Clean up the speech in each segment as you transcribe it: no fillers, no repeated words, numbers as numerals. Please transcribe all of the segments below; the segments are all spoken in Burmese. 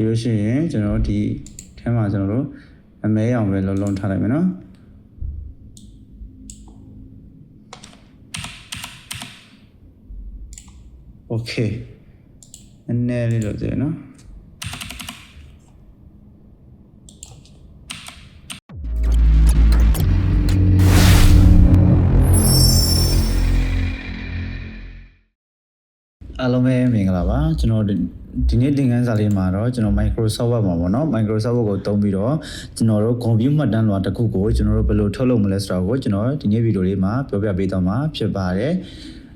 ပြီးလို့ရှိရင်ကျွန်တော်ဒီထဲမှာကျွန်တော်တို့အမဲအောင်ပဲလုံးလုံးထားလိုက်မယ်နော်โอเคနည်းနည်းလေးလုပ်သေးနော်အားလုံးပဲမင်္ဂလာပါကျွန်တော်ဒီနေ့သင်ခန်းစာလေးမှာတော့ကျွန်တော် Microsoft Word မှာပေါ့နော် Microsoft Word ကိုသုံးပြီးတော့ကျွန်တော်တို့ computer မှတ်တမ်းလွှာတစ်ခုကိုကျွန်တော်တို့ဘယ်လိုထုတ်လုပ်မလဲဆိုတာကိုကျွန်တော်ဒီနေ့ဗီဒီယိုလေးမှာပြောပြပေးသွားမှာဖြစ်ပါတယ်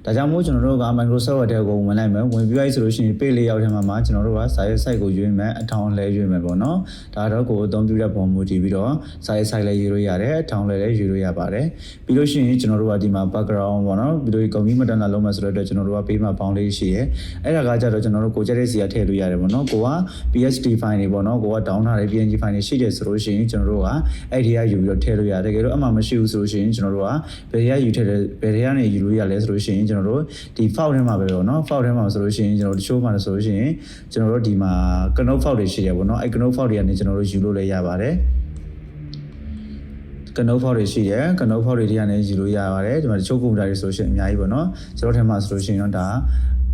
ဒါကြောင့်မို့ကျွန်တော်တို့က Microsoft Word ကိုဝင်လိုက်မယ်ဝင်ပြီးလိုက်ဆိုလို့ရှိရင် page layout ထဲမှာကျွန်တော်တို့ကစာရေး site ကိုရွေးမယ်အထောင်လဲရွေးမယ်ပေါ့နော်ဒါတော့ကိုအသုံးပြုတဲ့ပုံမူတည်ပြီးတော့စာရေး site လဲရွေးလို့ရတယ်အထောင်လဲရွေးလို့ရပါတယ်ပြီးလို့ရှိရင်ကျွန်တော်တို့ကဒီမှာ background ပေါ့နော်ပြီးတော့ computer မှတ်တမ်းလွှာလုံးမယ်ဆိုတော့ကျွန်တော်တို့က page မှာပေါင်းလေးရှိရဲအဲ့ဒါကကြတော့ကျွန်တော်တို့ကိုကြက်တဲ့စီကထည့်လို့ရတယ်ပေါ့နော်ကိုက PSD file တွေပေါ့နော်ကိုက down ထားတဲ့ PNG file တွေရှိတယ်ဆိုလို့ရှိရင်ကျွန်တော်တို့ကအဲ့ဒီကယူပြီးတော့ထည့်လို့ရတယ်တကယ်လို့အမှမရှိဘူးဆိုလို့ရှိရင်ကျွန်တော်တို့ကဘယ်တွေကယူထည့်တယ်ဘယ်တွေကနေယူလို့ရလဲဆိုလို့ရှိရင်ကျွန်တော်တို့ဒီ file ထဲမှာပဲပေါ့နော် file ထဲမှာဆိုလို့ရှိရင်ကျွန်တော်တို့တချို့မှာဆိုလို့ရှိရင်ကျွန်တော်တို့ဒီမှာ Keynote file တွေရှိတယ်ပေါ့နော်အဲ့ Keynote file တွေကနေကျွန်တော်တို့ယူလို့လည်းရပါတယ် Keynote file တွေရှိတယ် Keynote file တွေကနေယူလို့ရပါတယ်ဒီမှာတချို့ computer တွေဆိုလို့ရှိရင်အများကြီးပေါ့နော်ကျွန်တော်ထဲမှာဆိုလို့ရှိရင်တော့ဒါ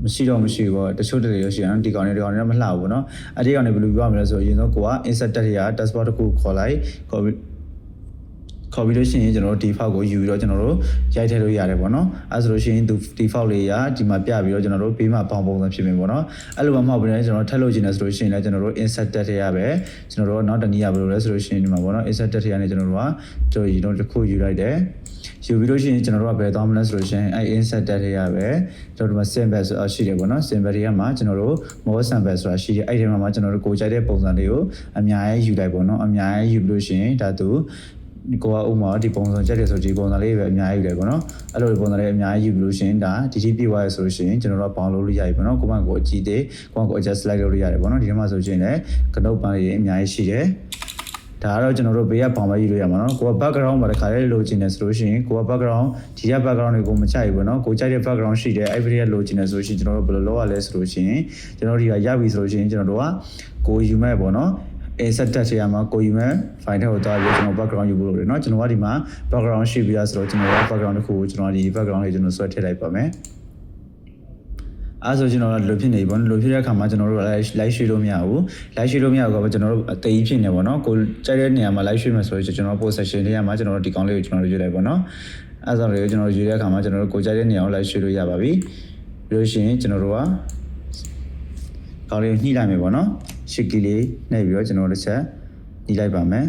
မရှိတော့မရှိဘူးပေါ့တချို့တွေလို့ရှိရင်ဒီကောင်တွေတော့မလှဘူးပေါ့နော်အဲ့ဒီကောင်တွေဘယ်လိုပြောရမလဲဆိုရင်တော့ကိုက insert တက်ရ dashboard တစ်ခုခေါ်လိုက်ခေါ်ပြီးလို့ရှိရင်ကျွန်တော်တို့ဒီ file ကိုယူပြီးတော့ကျွန်တော်တို့ရိုက်ထည့်လို့ရတယ်ပေါ့နော်အဲဆိုလို့ရှိရင်ဒီ file လေးကဒီမှာပြပြီးတော့ကျွန်တော်တို့ဘေးမှာပေါင်းပုံစံဖြစ်မယ်ပေါ့နော်အဲ့လိုမှမဟုတ်ဘူးလေကျွန်တော်ထည့်လို့ခြင်းလဲဆိုလို့ရှိရင်လည်းကျွန်တော်တို့ insert တက်ထည့်ရပဲကျွန်တော်တို့နောက်တနည်းရဘယ်လိုလဲဆိုလို့ရှိရင်ဒီမှာပေါ့နော် insert တက်ထည့်ရနေကျွန်တော်တို့ကကျွန်တော်တို့တစ်ခုယူလိုက်တယ်ယူပြီးလို့ရှိရင်ကျွန်တော်တို့ကဘယ်သွားမလဲဆိုလို့ရှိရင်အဲ insert တက်ထည့်ရပဲကျွန်တော်တို့မှာ symbol ဆိုတာရှိတယ်ပေါ့နော် symbol တွေကမှာကျွန်တော်တို့ more symbol ဆိုတာရှိတယ်အဲ့ဒီမှာကျွန်တော်တို့ကိုကြိုက်တဲ့ပုံစံလေးကိုအများကြီးယူလိုက်ပေါ့နော်အများကြီးယူပြီးလို့ရှိရင်ဒါသူကိုကဥမာဒီပုံစံချက်တယ်ဆိုဒီပုံစံလေးပဲအများကြီးယူတယ်ပေါ့နော်အဲ့လိုပုံစံလေးအများကြီးယူပြီးလို့ရှိရင်ဒါဒီတိပြည့်သွားရဆိုလို့ရှိရင်ကျွန်တော်တို့ပေါင်းလို့ရပြီပေါ့နော်ကိုမကိုအကြည့်သေးကိုကို adjust လိုက်လို့ရတယ်ပေါ့နော်ဒီထဲမှာဆိုရှင်လည်းကနုတ်ပန်းလေးအများကြီးရှိတယ်ဒါကတော့ကျွန်တော်တို့ဘေးကပေါင်ပဲယူလို့ရမှာနော်ကိုက background မှာတခါလေးလိုချင်တယ်ဆိုလို့ရှိရင်ကိုက background ဒီက background တွေကိုမချဘူးပေါ့နော်ကိုကြိုက်တဲ့ background ရှိတယ်အဲ့ဒီကလိုချင်တယ်ဆိုလို့ရှိရင်ကျွန်တော်တို့ဘယ်လိုလုပ်ရလဲဆိုလို့ရှိရင်ကျွန်တော်တို့ဒီကရပြီဆိုလို့ရှိရင်ကျွန်တော်တို့ကကိုယူမဲ့ပေါ့နော်insert တက်ရမှာကိုယူမဲ့ file ထဲကိုသွားပြီးကျွန်တော် background ယူဖို့လုပ်တယ်เนาะကျွန်တော်ကဒီမှာ background ရှိပြီးသားဆိုတော့ကျွန်တော်က background တစ်ခုကိုကျွန်တော်ဒီ background လေးကျွန်တော်ဆွဲထည့်လိုက်ပါမယ်အဲဆိုကျွန်တော်လိုဖြစ်နေပြီပေါ့လိုဖြစ်တဲ့အခါမှာကျွန်တော်တို့ live ရွှေ့လို့မရဘူး live ရွှေ့လို့မရဘူးကတော့ကျွန်တော်တို့အသေးဖြစ်နေပေါ့နော်ကိုကြိုက်တဲ့နေရာမှာ live ရွှေ့မယ်ဆိုရင်ကျွန်တော် post section ထဲမှာကျွန်တော်တို့ဒီကောင်လေးကိုကျွန်တော်တို့ရွေးလိုက်ပေါ့နော်အဲဆိုတော့ကျွန်တော်ရွေးတဲ့အခါမှာကျွန်တော်တို့ကိုကြိုက်တဲ့နေရာကို live ရွှေ့လို့ရပါပြီပြီးလို့ရှိရင်ကျွန်တော်တို့ကကောင်လေးညှိလိုက်မယ်ပေါ့နော်ရှစ်ကီလေးနှိပ်ပြီးတော့ကျွန်တော်တို့တစ်ချက်ညှိလိုက်ပါမယ်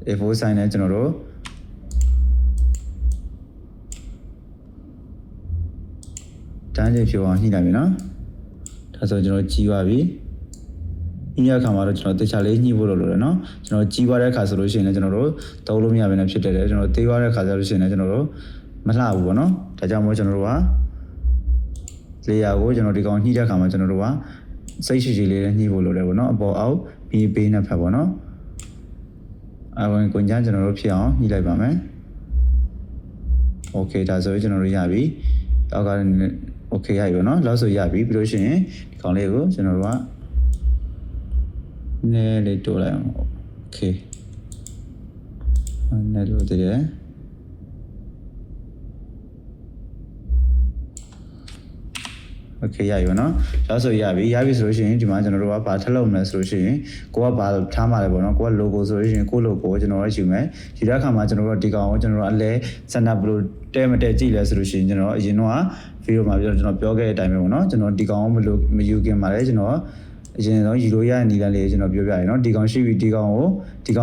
A4 sign နဲ့ကျွန်တော်တို့တန်းကျဖြိုအောင်ညှိလိုက်ပြီနော်ဒါဆိုကျွန်တော်ကြီးသွားပြီညှိရခါမှာတော့ကျွန်တော်တခြားလေးညှိဖို့လုပ်လို့ရတယ်နော်ကျွန်တော်ကြီးသွားတဲ့ခါဆိုလို့ရှိရင်လည်းကျွန်တော်တို့သုံးလို့မရဘဲနဲ့ဖြစ်တယ်ကျွန်တော်သေးသွားတဲ့ခါဆိုလို့ရှိရင်လည်းကျွန်တော်တို့မလှဘူးပေါ့နော်ဒါကြောင့်မို့ကျွန်တော်တို့ကlayer ကိုကျွန်တော်ဒီကောင်ညှိတဲ့ခါမှာကျွန်တော်တို့ကစိတ်ရှိရှိလေးနဲ့ညှိဖို့လုပ်တယ်ပေါ့နော်အပေါ်အောက်ပြီးပေးနဲ့ဖက်ပေါ့နော်အဝင်ကိုညကျွန်တော်တို့ဖြစ်အောင်ညှိလိုက်ပါမယ်โอเคဒါဆိုရင်ကျွန်တော်တို့ရပြီအောက်ကโอเคရပြီပေါ့နော်လောက်ဆိုရပြီပြီးလို့ရှိရင်ဒီကောင်လေးကိုကျွန်တော်တို့ကနည်းလေးတိုးလိုက်အောင်โอเคနည်းလို့တည်းโอเคရပြီနော်လောက်ဆိုရပြီဆိုလို့ရှိရင်ဒီမှာကျွန်တော်တို့ကဘာထပ်လုပ်မလဲဆိုလို့ရှိရင်ကိုကဘာထားမှာလဲပေါ့နော်ကိုက logo ဆိုလို့ရှိရင်ကို logo ကိုကျွန်တော်တို့ယူမယ်ယူတဲ့အခါမှာကျွန်တော်တို့ဒီကောင်ကိုကျွန်တော်တို့အလဲ center ဘလို့တဲမတဲကြည့်လဲဆိုလို့ရှိရင်ကျွန်တော်အရင်တော့ဗီဒီယိုမှာကျွန်တော်ပြောခဲ့တဲ့အတိုင်းပဲပေါ့နော်ကျွန်တော်ဒီကောင်ကိုမယူခင်မှာလဲကျွန်တော်အရင်ဆုံးယူလို့ရတဲ့နည်းလမ်းလေးကျွန်တော်ပြောပြရအောင်နော်ဒီကောင်ရှိပြီဒီကော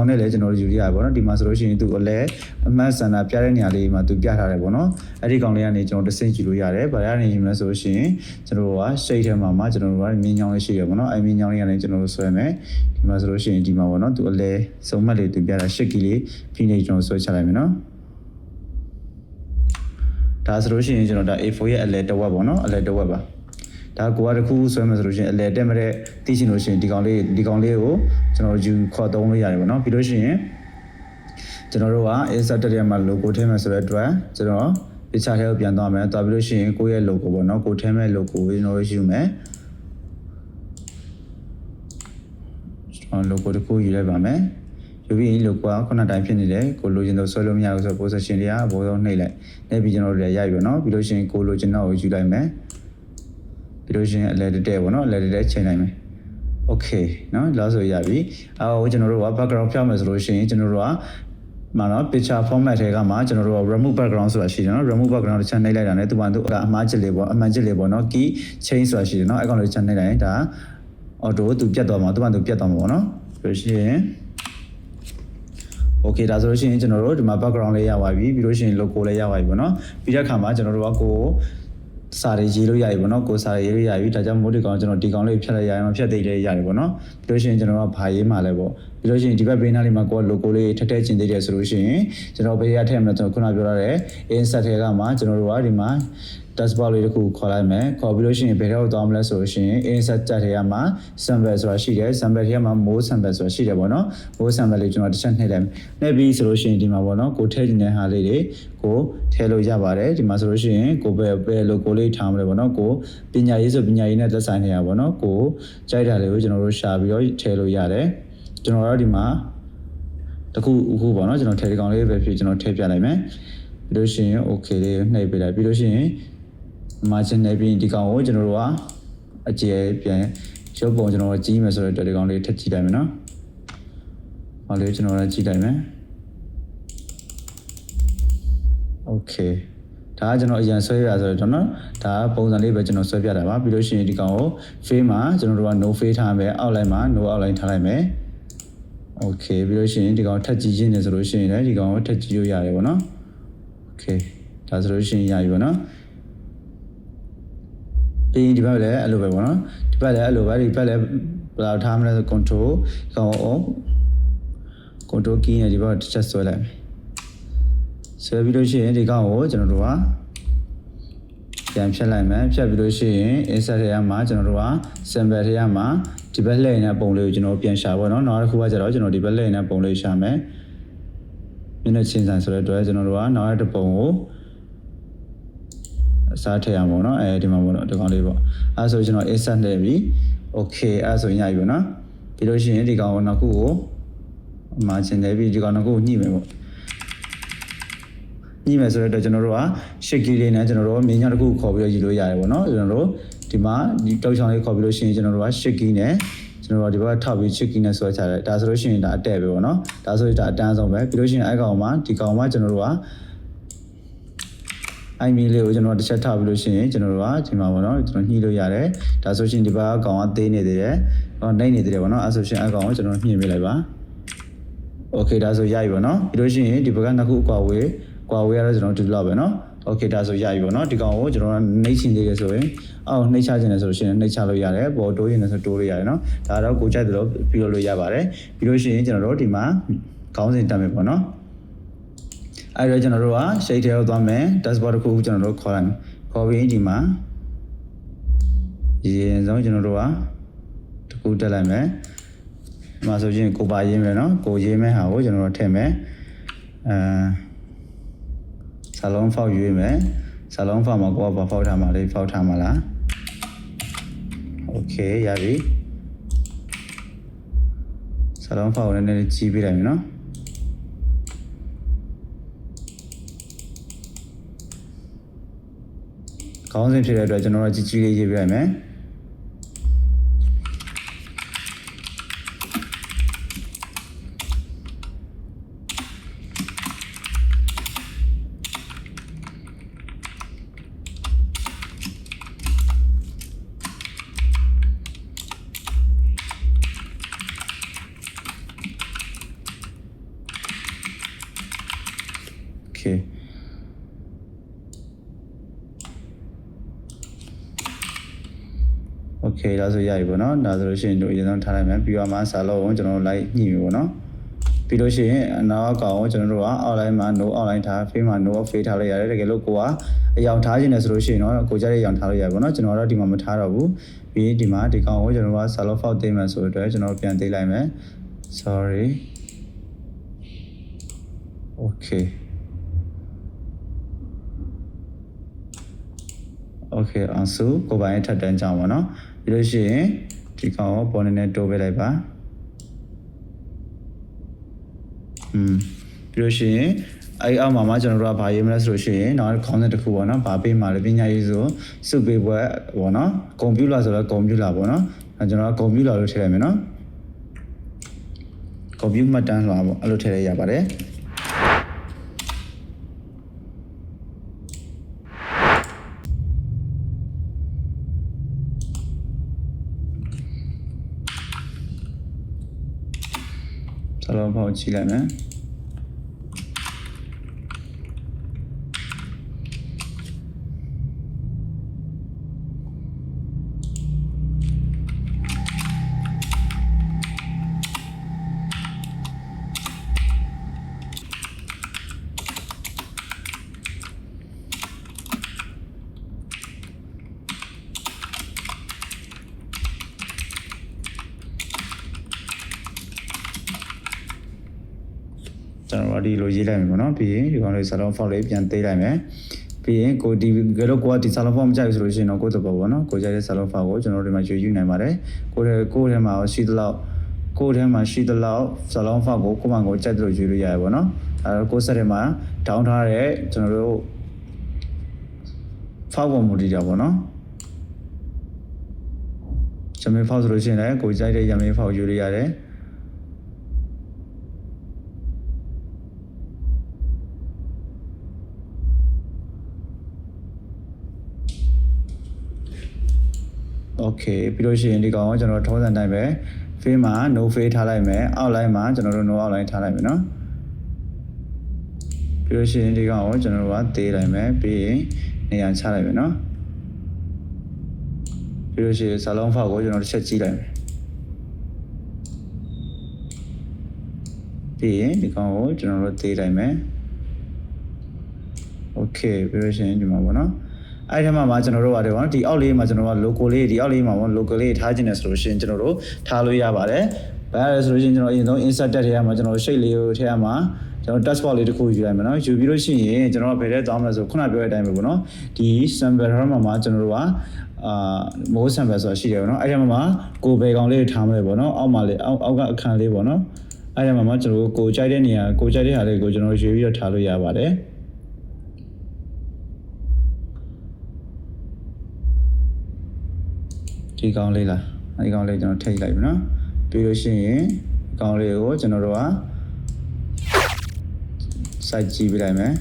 င်နဲ့လည်းကျွန်တော်ယူရရပါတော့ဒီမှာဆိုလို့ရှိရင်သူအလဲအမှတ်စံတာပြတဲ့နေရာလေးမှာသူပြထားတယ်ပေါ့နော်အဲ့ဒီကောင်လေးကနေကျွန်တော်တစ်ဆင့်ယူလို့ရတယ်ဗာရနေယူမယ်ဆိုလို့ရှိရင်ကျွန်တော်တို့က shade ထဲမှာကျွန်တော်တို့ကမြင်းချောင်းလေးရှိရပေါ့နော်အဲ့မြင်းချောင်းလေးကနေကျွန်တော်တို့ဆွဲမယ်ဒီမှာဆိုလို့ရှိရင်ဒီမှာပေါ့နော်သူအလဲစုံမှတ်လေးသူပြတာ8ကီလေးဖိနေကျွန်တော်ဆွဲချလိုက်မယ်နော်ဒါဆိုလို့ရှိရင်ကျွန်တော်ဒါ A4 ရဲ့အလဲတစ်ဝက်ပေါ့နော်အလဲတစ်ဝက်ပါဒါကိုကတခုဆွဲမယ်ဆိုလို့ရှိရင်အလဲတက်မဲ့သိချင်လို့ရှိရင်ဒီကောင်လေးကိုကျွန်တော်ယူခေါ်သုံးလို့ရတယ်ပေါ့နော်ပြီးလို့ရှိရင်ကျွန်တော်တို့က insert တက်ရမှာ logo ထည့်မယ်ဆိုတဲ့အတွက်ကျွန်တော် picture ထဲကိုပြန်သွားမယ်သွားပြီးလို့ရှိရင်ကိုယ့်ရဲ့ logo ပေါ့နော်ကိုထည့်မဲ့ logo ကိုကျွန်တော်ယူမယ် logo တစ်ခုယူလိုက်ပါမယ်ယူပြီး logo ကခုနတိုင်းဖြစ်နေတယ်ကိုလိုချင်တော့ဆွဲလို့မရဘူးဆိုတော့ position တွေကအပေါ်ဆုံးနှိပ်လိုက်နှိပ်ပြီးကျွန်တော်တို့ရိုက်ပြီနော်ပြီးလို့ရှိရင်ကိုလိုချင်တော့ယူလိုက်မယ်ပြီးလို့ရှိရင်အလဲတက်ပေါ့နော်အလဲတက်ချိန်လိုက်မယ် okay နော်လောက်ဆိုရပြီအော်ကျွန်တော်တို့က background ဖြောင်းမယ်ဆိုလို့ရှိရင်ကျွန်တော်တို့ကမှာနော် picture format တွေကမှကျွန်တော်တို့က remove background ဆိုတာရှိတယ်နော် remove background တစ်ချက်နှိပ်လိုက်တာနဲ့သူကအမှားချက်လေးပေါ့အမှန်ချက်လေးပေါ့နော် key change ဆိုတာရှိတယ်နော်အဲ့ကောင်လေးတစ်ချက်နှိပ်လိုက်ရင်ဒါ auto သူပြတ်သွားမှာသူပြတ်သွားမှာပေါ့နော်ဆိုလို့ရှိရင် okay ဒါဆိုလို့ရှိရင်ကျွန်တော်တို့ဒီမှာ background လေးရပါပြီပြီးလို့ရှိရင် logo လေးရပါပြီပေါ့နော်ပြီးတဲ့အခါမှာကျွန်တော်တို့ကကိုစာရေးရေးလို့ရပြီပေါ့နော်ကိုစာရေးလို့ရပြီဒါကြောင့်မို့ဒီကောင်ကျွန်တော်ဒီကောင်လေးဖြတ်လိုက်ရရင်ဖြတ်သိလေးရတယ်ပေါ့နော်ပြီးလို့ရှိရင်ကျွန်တော်ကဘာရေးမှာလဲပေါ့ပြီးလို့ရှိရင်ဒီဘက်ဘေးနားလေးမှာကို logo လေးထက်ထက်ကျင်သေးတယ်ဆိုလို့ရှိရင်ကျွန်တော်ဘေးရထည့်မယ်ကျွန်တော်ခုနပြောရတဲ့ insert ထဲကမှကျွန်တော်တို့ကဒီမှာ taskbar လေးတစ်ခုခေါ်လိုက်မယ်ခေါ်ပြီးလို့ရှိရင်ဘယ်တော့သွားမလဲဆိုလို့ရှိရင် insert တက်ထဲကမှ sample ဆိုတာရှိတယ် sample ထဲမှာ more sample ဆိုတာရှိတယ်ပေါ့နော် more sample လေးကျွန်တော်တစ်ချက်နှိပ်လိုက်နှိပ်ပြီးဆိုလို့ရှိရင်ဒီမှာပေါ့နော်ကိုထည့်နေတဲ့ဟာလေးတွေကိုထည့်လို့ရပါတယ်ဒီမှာဆိုလို့ရှိရင်ကိုပဲလို့ကိုလေးထားမလဲပေါ့နော်ကိုပညာရေးဆိုပညာရေးနဲ့သက်ဆိုင်နေတာပေါ့နော်ကိုကြိုက်တာလေးကိုကျွန်တော်တို့ရှာပြီးတော့ထည့်လို့ရတယ်ကျွန်တော်တို့ဒီမှာတခုအခုပေါ့နော်ကျွန်တော်ထည့်ဒီကောင်လေးပဲဖြစ်ကျွန်တော်ထည့်ပြလိုက်မယ်ပြီးလို့ရှိရင် okay လေးနှိပ်ပေးလိုက်ပြီးလို့ရှိရင် margin နဲ့ပြီးဒီကောင်ကိုကျွန်တော်တို့ကအကျယ်ပြန်ရုပ်ပုံကျွန်တော်တို့ကြီးမယ်ဆိုတော့ဒီကောင်လေးထည့်ကြည့်လိုက်မယ်နော်ဟောလေးကျွန်တော်တို့ကြည့်လိုက်မယ် okay ဒါကကျွန်တော်အရင်ဆွဲရဆိုတော့ကျွန်တော်ဒါပုံစံလေးပဲကျွန်တော်ဆွဲပြတာပါပြီးလို့ရှိရင်ဒီကောင်ကို fade မှာကျွန်တော်တို့က no fade ထားမယ် outline မှာ no outline ထားလိုက်မယ် okay ပြီးလို့ရှိရင်ဒီကောင်ထပ်ကြည့်ခြင်းနေဆိုလို့ရှိရင်လည်းဒီကောင်ကိုထပ်ကြည့်လို့ရတယ်ပေါ့နော် okay ဒါဆိုလို့ရှိရင်ရပြီပေါ့နော်ပြီးဒီဘက်လည်းအဲ့လိုပဲပေါ့နော်ဒီဘက်လည်းအဲ့လိုပဲဒီဘက်လည်းဘယ်လိုထားမလဲဆို control ကောင်အောင် control key နဲ့ဒီဘက်တစ်ချက်ဆွဲလိုက်ဆွဲပြီးလို့ရှိရင်ဒီကောင်ကိုကျွန်တော်တို့ကပြန်ဖြတ်လိုက်မယ်ဖြတ်ပြီးလို့ရှိရင် insert ထဲမှာကျွန်တော်တို့က sample ထဲမှာဒီဘက်လှည့်နေတဲ့ပုံလေးကိုကျွန်တော်ပြန်ရှာပေါ့နော်နောက်တစ်ခုကကျတော့ကျွန်တော်ဒီဘက်လှည့်နေတဲ့ပုံလေးရှာမယ်မျက်နှာချင်းဆိုင်ဆိုတဲ့အတွက်ကျွန်တော်တို့ကနောက်တစ်ပုံကိုအစားထည့်ရမှာပေါ့နော်အဲဒီမှာပေါ့နော်ဒီကောင်လေးပေါ့အဲဆိုကျွန်တော် insert ထည့်ပြီ okay အဲဆိုရင်ရပြီပေါ့နော်ပြီးလို့ရှိရင်ဒီကောင်ကိုနောက်ခုကိုmargin ထည့်ပြီးဒီကောင်နောက်ခုကိုညှိမယ်ပေါ့ညှိမယ်ဆိုတော့ကျွန်တော်တို့က shape key လေးနဲ့ကျွန်တော်တို့မြင်းညတစ်ခုခေါ်ပြီးတော့ယူလို့ရတယ်ပေါ့နော်ကျွန်တော်တို့ဒီမှာဒီတောက်ချောင်းလေးခေါ်ပြီးလို့ရှိရင်ကျွန်တော်တို့က shape key နဲ့ကျွန်တော်တို့ဒီဘက်ထောက်ပြီး shape key နဲ့ဆွဲချတယ်ဒါဆိုလို့ရှိရင်ဒါအတက်ပဲပေါ့နော်ဒါဆိုရင်ဒါအတန်းဆုံးပဲပြီးလို့ရှိရင်အဲ့ကောင်မှာဒီကောင်မှာကျွန်တော်တို့ကအိုင်မီလေးကိုကျွန်တော်တစ်ချက်ထားပြီးလို့ရှိရင်ကျွန်တော်တို့ကဒီမှာပေါ့နော်ကျွန်တော်ညှိလို့ရတယ်ဒါဆိုရှင်ဒီဘက်ကကောင်ကသေးနေသေးတယ်ဟောနှိမ့်နေသေးတယ်ပေါ့နော်အဲဆိုရှင်အကောင်ကိုကျွန်တော်ညှိပေးလိုက်ပါโอเคဒါဆိုရပြီပေါ့နော်ပြီးလို့ရှိရင်ဒီဘက်ကနှစ်ခုကွာဝေးရတော့ကျွန်တော်ဒီလောက်ပဲနော်โอเคဒါဆိုရပြီပေါ့နော်ဒီကောင်ကိုကျွန်တော်နှိမ့်ချင်သေးတယ်ဆိုရင်အော်နှိမ့်ချခြင်းလဲဆိုလို့ရှိရင်နှိမ့်ချလို့ရတယ်ပေါ်တိုးရင်လည်းဆိုတိုးလို့ရတယ်နော်ဒါတော့ကိုကြိုက်တယ်လို့ပြီးလို့ရပါတယ်ပြီးလို့ရှိရင်ကျွန်တော်တို့ဒီမှာခေါင်းစဉ်တက်မယ်ပေါ့နော်အဲ့တော့ကျွန်တော်တို့က shape ထဲကိုသွားမယ် dashboard တစ်ခုကျွန်တော်တို့ခေါ်လိုက်မယ်ခေါ်ပြီးဒီမှာရင်းဆုံးကျွန်တော်တို့ကတစ်ခုတက်လိုက်မယ်ဒီမှာဆိုရင်ကိုပါရေးမယ်နော်ကိုရေးမဲ့ဟာကိုကျွန်တော်တို့ထည့်မယ်စာလုံးဖောက်ရွေးမယ်စာလုံးဖောက်မှာကိုကဘာဖောက်ထားမှာလဲဖောက်ထားမှာလားโอเคရပြီစာလုံးဖောက်ကိုလည်းကြီးပေးလိုက်မယ်နော်ခေါင်းစဉ်ဖြစ်တဲ့အတွက်ကျွန်တော်တို့ကြီးလေးရေးပြလိုက်မယ် okay okay ဒါဆိုရပြီပေါ့နော်ဒါဆိုလို့ရှိရင်တို့အရင်ဆုံးထားလိုက်မယ်ပြီးတော့မှစာလုံးကိုကျွန်တော်တို့လိုက်ညှိပြီပေါ့နော်ပြီးလို့ရှိရင်အနောက်အကောင်ကိုကျွန်တော်တို့က outline မှာ no outline ထား fade မှာ no fade ထားလိုက်ရတယ်တကယ်လို့ကိုကအယောင်ထားခြင်းနဲ့ဆိုလို့ရှိရင်တော့ကိုကြတဲ့အယောင်ထားလို့ရတယ်ပေါ့နော်ကျွန်တော်တို့ဒီမှာမထားတော့ဘူးပြီးဒီမှာဒီကောင်ကိုကျွန်တော်တို့ကစာလုံး font သိမ်းမယ်ဆိုတော့ကျွန်တော်ပြန်သိမ်းလိုက်မယ် sorry okay okay အောင်စုကိုပိုင်ထပ်တန်းကြအောင်ပါနော်ပြီးလို့ရှိရင်ဒီကောင်ကိုပေါ်နေနဲ့တိုးပေးလိုက်ပါ ပြီးလို့ရှိရင်အဲ့အောက်မှာမှကျွန်တော်တို့ကဘာရေးမလဲဆိုလို့ရှိရင်နောက်ခေါင်းစဉ်တစ်ခုပေါ့နော်ဘာပေးမှာလဲပညာရေးဆိုစုပေးပွဲပေါ့နော်ကွန်ပျူတာဆိုတော့ကွန်ပျူတာပေါ့နော်အဲကျွန်တော်ကကွန်ပျူတာလို့ထည့်လိုက်မယ်နော်ကွန်ပျူတာမှတ်တမ်းလွှာပေါ့အဲ့လိုထည့်ရရပါတယ်စာလုံးဖောက်ကြည့်လိုက်မယ်ကျွန်တော်ဒီလိုရေးလိုက်မယ်ပေါ့နော်ပြီးရင်ဒီကောင်လေးစာလုံးဖောက်လေးပြန်သေးလိုက်မယ်ပြီးရင်ကိုဒီကတော့ကိုကဒီစာလုံးဖောက်မကြိုက်ဘူးဆိုလို့ရှိရင်တော့ကိုယ့်တော့ပေါ့နော်ကိုကြိုက်တဲ့စာလုံးဖောက်ကိုကျွန်တော်တို့ဒီမှာယူနိုင်ပါတယ်ကိုယ်ထဲမှာရှိသလောက်ကိုယ်ထဲမှာရှိသလောက်စာလုံးဖောက်ကိုကိုယ့်မှာကိုကြိုက်တယ်လို့ယူလို့ရတယ်ပေါ့နော်အဲတော့ကိုယ်ဆက်ထဲမှာဒေါင်းထားတဲ့ကျွန်တော်တို့ဖောက်ပုံမူတည်တာပေါ့နော်ရမေဖောက်ဆိုလို့ရှိရင်လည်းကိုကြိုက်တဲ့ရမေဖောက်ယူလို့ရတယ်โอเคပြီးလို့ရှိရင်ဒီကောင်ကိုကျွန်တော်ထုံးစံတိုင်းပဲ face မှာ no face ထားလိုက်မယ် outline မှာကျွန်တော်တို့ no outline ထားလိုက်မယ်เนาะပြီးလို့ရှိရင်ဒီကောင်ကိုကျွန်တော်တို့ကသေးလိုက်မယ်ပြီးရင်နေရာချလိုက်မယ်เนาะပြီးလို့ရှိရင်စာလုံးဖောက်ကိုကျွန်တော်တို့ချက်ကြည့်လိုက်မယ်ပြီးရင်ဒီကောင်ကိုကျွန်တော်တို့သေးလိုက်မယ်โอเคပြီးလို့ရှိရင်ဒီမှာပေါ့เนาะအဲ့ဒီမှာကျွန်တော်တို့ပါတယ်ဗောနော်ဒီအောက်လေးမှာကျွန်တော်က logo လေးဒီအောက်လေးမှာဗော logo လေးထားခြင်းနဲ့ဆိုလို့ရှိရင်ကျွန်တော်တို့ထားလို့ရပါတယ်ဘာလဲဆိုလို့ရှိရင်ကျွန်တော်အရင်ဆုံး insert တက်ထဲမှာကျွန်တော် shape လေးကိုထည့်ရမှာကျွန်တော် touch box လေးတစ်ခုယူလိုက်မယ်နော်ယူပြီးလို့ရှိရင်ကျွန်တော်ကဘယ်ထဲသွားမလဲဆိုခုနပြောတဲ့အတိုင်းပဲဗောနော်ဒီ sample ထဲမှာကျွန်တော်တို့ကမိုး sample ဆိုတာရှိတယ်ဗောနော်အဲ့ဒီမှာကိုဘယ်ကောင်လေးထားမလဲဗောနော်အောက်မှာလေးအောက်ကအခန်းလေးဗောနော်အဲ့ဒီမှာကျွန်တော်တို့ကိုကြိုက်တဲ့နေရာကိုကြိုက်တဲ့ဟာလေးကိုကျွန်တော်ရွေးပြီးတော့ထားလို့ရပါတယ်ဒီကောင်လေးလားဒီကောင်လေးကျွန်တော်ထိတ်လိုက်ပြီနော်ပြီးလို့ရှိရင်ဒီကောင်လေးကိုကျွန်တော်တို့က site ကြည့်ပြလိုက်မယ်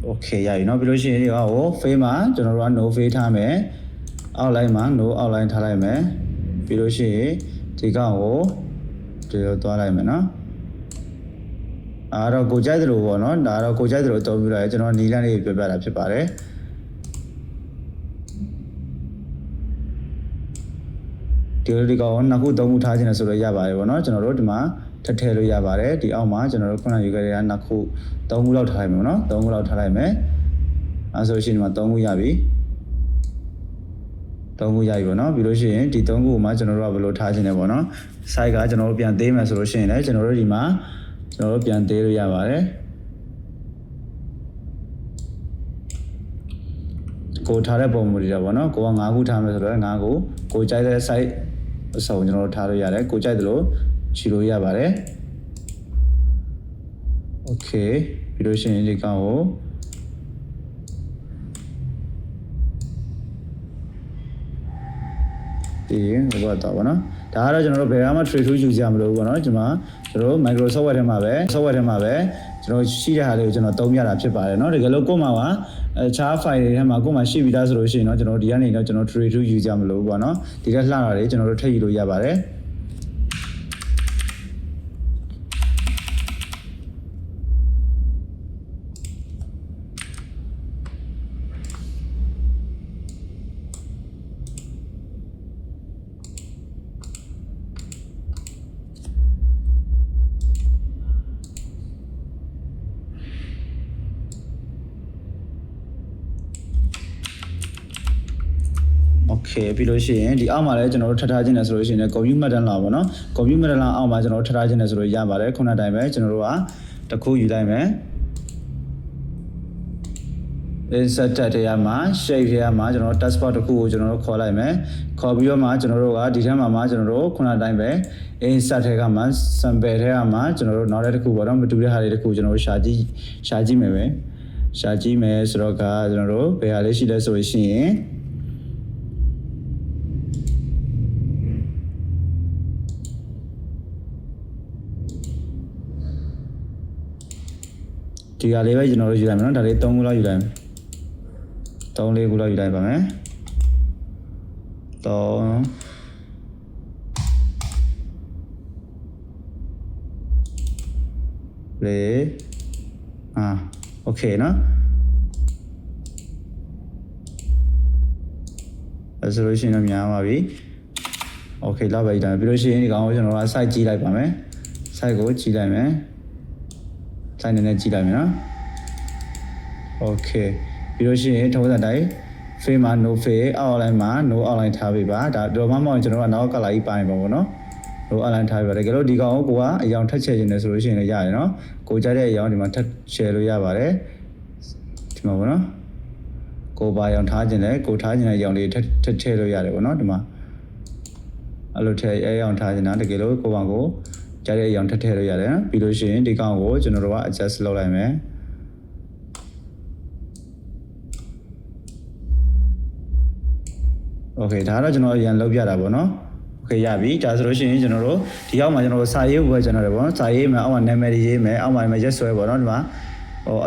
okay ရပြီနော်ပြီးလို့ရှိရင်ဒီကောင်ကို face မှာကျွန်တော်တို့က no face ထားမယ် outline မှာ no outline ထားလိုက်မယ်ပြီးလို့ရှိရင်ဒီကောင်ကိုဒီလိုသွားလိုက်မယ်နော်အဲ့တော့ကိုကြိုက်တယ်လို့ပေါ့နော်ဒါတော့ကိုကြိုက်တယ်လို့တောင်းပြလိုက်ကျွန်တော်နီလန်းလေးပြောပြတာဖြစ်ပါတယ်ဒီကောင်နှစ်ခုသုံးခုထားခြင်းနဲ့ဆိုတော့ရပါတယ်ဗောနော်ကျွန်တော်တို့ဒီမှာထပ်ထည့်လို့ရပါတယ်ဒီအောက်မှာကျွန်တော်တို့ခုနယူခဲ့တဲ့နှစ်ခုသုံးခုလောက်ထားလိုက်မယ်ဗောနော်သုံးခုလောက်ထားလိုက်မယ်အဲဆိုရှင်ဒီမှာသုံးခုရပြီသုံးခုရပြီဗောနော်ပြီးလို့ရှိရင်ဒီသုံးခုမှာကျွန်တော်တို့ကဘယ်လိုထားခြင်းလဲဗောနော် site ကကျွန်တော်တို့ပြန်သေးမယ်ဆိုလို့ရှိရင်လည်းကျွန်တော်တို့ဒီမှာကျွန်တော်တို့ပြန်သေးလို့ရပါတယ်ကိုထားတဲ့ပုံမူတွေတော့ဗောနော်ကိုက9ခုထားမယ်ဆိုတော့9ခုကိုကြိုက်တဲ့ site အစုံကျွန်တော်တို့ထားလို့ရတယ်ကိုကြိုက်တယ်လို့ခြေလို့ရပါတယ်โอเคပြီးလို့ရှိရင်ဒီကောင်ကိုဒီဟိုကတော့ဗောနော်ဒါကတော့ကျွန်တော်တို့ဘယ်မှာ trade to ယူကြမလို့ဗောနော်ကျွန်တော်တို့ Microsoft software ထဲမှာပဲကျွန်တော်ရှိတဲ့ဟာလေးကိုကျွန်တော်သုံးပြတာဖြစ်ပါတယ်เนาะတကယ်လို့ကို့မှာပါအခြား file တွေထဲမှာကို့မှာရှိပြီးသားဆိုလို့ရှိရင်เนาะကျွန်တော်ဒီကနေတော့ကျွန်တော် trade to ယူကြမလို့ဗောနော်ဒီကလှတာတွေကျွန်တော်တို့ထည့်ယူလို့ရပါတယ်โอเคပြီးလို့ရှိရင်ဒီအောက်မှာလည်းကျွန်တော်တို့ထပ်ထားခြင်းနဲ့ဆိုလို့ရှိရင် computer မှတ်တမ်းလာပါတော့။ computer မှတ်တမ်းလာအောက်မှာကျွန်တော်တို့ထပ်ထားခြင်းနဲ့ဆိုလို့ရပါတယ်ခုနတိုင်းပဲကျွန်တော်တို့ကတစ်ခုယူလိုက်မယ်။ insert တဲ့ရမှာ shape ထဲမှာကျွန်တော် task bar တစ်ခုကိုကျွန်တော်တို့ခေါ်လိုက်မယ်ခေါ်ပြီးတော့မှကျွန်တော်တို့ကဒီထဲမှာကျွန်တော်တို့ခုနအတိုင်းပဲ insert ထဲကမှ sample ထဲကမှကျွန်တော်တို့နောက်တစ်ခုပေါ့နော်မတူတဲ့ဟာတွေတစ်ခုကျွန်တော်တို့ရှာကြည့်မယ်ပဲရှာကြည့်မယ်ဆိုတော့ကကျွန်တော်တို့ဘယ်ဟာလေးရှိလဲဆိုရင်ဒီဟာလေးပဲကျွန်တော်တို့ယူလိုက်မယ်နော်ဒါလေး3ခုလောက်ယူလိုက်မယ်3-4ခုလောက်ယူလိုက်ပါမယ်โอเคနော်ဆိုလို့ရှိရင်တော့များပါပြီโอเคလောက်ပဲဒါပြီးလို့ရှိရင်ဒီကောင်ကိုကျွန်တော်က site ကြည့်လိုက်ပါမယ် site ကိုကြည့်လိုက်မယ် site နဲ့ကြည့်လိုက်မယ်နော်โอเคပြီးလို့ရှိရင်ထုံးစံတိုင်း frame မှာ no frame outline မှာ no outline ထားပေးပါဒါတော့မှမဟုတ်ကျွန်တော်ကနောက်က color ကြီးပိုင်းပါပေါ့နော် no outline ထားပေးပါတကယ်လို့ဒီကောင်ကိုကအရောင်ထက်ချဲ့ခြင်းနဲ့ဆိုလို့ရှိရင်လည်းရတယ်နော်ကိုကြတဲ့အရောင်ဒီမှာထက်ချဲ့လို့ရပါတယ်ဒီမှာပေါ့နော်ကိုပါရောင်ထားခြင်းနဲ့ကိုထားခြင်းတဲ့အရောင်လေးထက်ချဲ့လို့ရတယ်ပေါ့နော်ဒီမှာအဲ့လိုထည့်အရောင်ထားခြင်းတာတကယ်လို့ကိုပါကိုကြတဲ့အရောင်ထက်လို့ရတယ်နော်ပြီးလို့ရှိရင်ဒီကောင်ကိုကျွန်တော်တို့က adjust လုပ်လိုက်မယ်โอเคဒါကတော့ကျွန်တော်အရင်လုပ်ပြတာပေါ့နော်โอเคရပြီဒါဆိုလို့ရှိရင်ကျွန်တော်တို့ဒီအောက်မှာကျွန်တော်တို့စာရေးဝယ်ကျွန်တော်တယ်ပေါ့နော်စာရေးမှာအောက်မှာနာမည်ရေးမယ်အောက်မှာရက်ဆွဲပေါ့နော်ဒီမှာ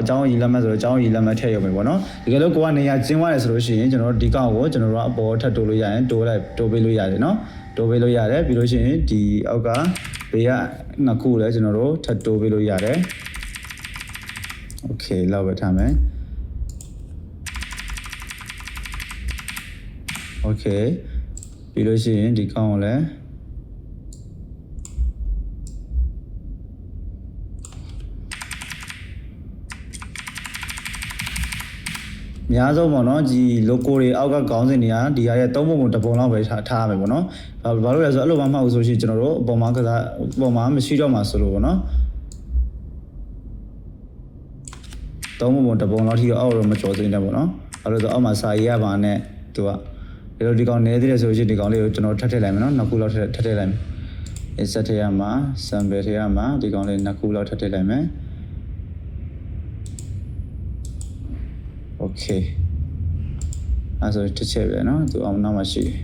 အကြောင်းရည်လက်မှတ်ဆိုတော့အကြောင်းရည်လက်မှတ်ထည့်ရမယ်ပေါ့နော်တကယ်လို့ကိုကနေရာကျင်းသွားတယ်ဆိုလို့ရှိရင်ကျွန်တော်တို့ဒီကောင်ကိုကျွန်တော်တို့အပေါ်ထပ်တိုးလို့ရရင်တိုးပေးလို့ရတယ်နော်တိုးပေးလို့ရတယ်ပြီးလို့ရှိရင်ဒီအောက်ကဘေးကနှစ်ခုလည်းကျွန်တော်တို့ထပ်တိုးပေးလို့ရတယ်โอเคလောက်ပဲထားမယ်โอเคပြီးလို့ရှိရင်ဒီကောင်ကိုလည်းအများဆုံးပေါ့နော်ဒီ logo တွေအောက်ကခေါင်းစဉ်တွေကဒီဟာရဲ့3ပုံ1ပုံလောက်ပဲထားရမယ်ပေါ့နော်ဘာလို့လဲဆိုတော့အဲ့လိုမှမဟုတ်ဆိုရှင်ကျွန်တော်တို့အပေါ်မှာကစားအပေါ်မှာမရှိတော့မှဆိုလို့ပေါ့နော်3ပုံ1ပုံလောက်ထိအောက်တော့မကျော်သေးနဲ့ပေါ့နော်အဲ့လိုဆိုအောက်မှာစာရေးရပါနဲ့သူကဒီကောင်နေသေးတယ်ဆိုရင်ဒီကောင်လေးကိုကျွန်တော်ထပ်ထည့်လိုက်မယ်နော်နှစ်ခုလောက်ထပ်ထည့်လိုက်မယ် insert ထဲမှာ sample ထဲမှာဒီကောင်လေးနှစ်ခုလောက်ထပ်ထည့်လိုက်မယ် okay အဲ့ဆိုတစ်ချက်ပဲနော်သူအောင်နောက်မှရှိတယ်